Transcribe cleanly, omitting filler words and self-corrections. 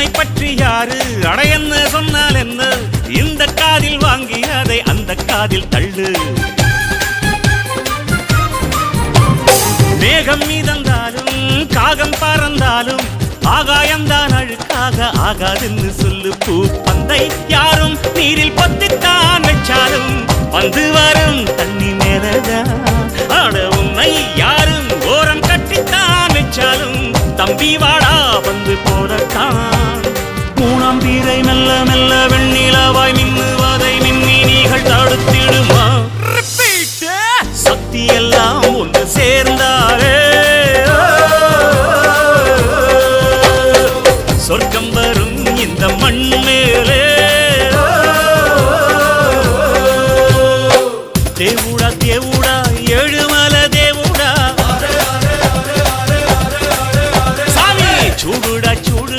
உன்னை பற்றி யாரு அடையன்னு சொன்னால் என்ன இந்த காதில் வாங்கி அதை அந்த காதில் தள்ளு மேகம் மீதந்தாலும் காகம் பறந்தாலும் ஆகாயம்தான் அழுக்காக ஆகாதுன்னு சொல்லு பூ பந்தை யாரும் நீரில் பொத்தித்தான் வச்சாலும் வந்து வரும் தண்ணி மேலதான் ஆட உன்னை யாரும் ஓரம் கட்டித்தான் வச்சாலும் தம்பி வாடா வந்து போடத்தான் மூணாம் பீரை மெல்ல மெல்ல வெண்ணிலவாய் மின்னுவதை மின்மினிகள் தடுத்திடுமா சக்தி எல்லாம் ஒன்று சேர்ந்தாரே சொர்க்கம் வரும்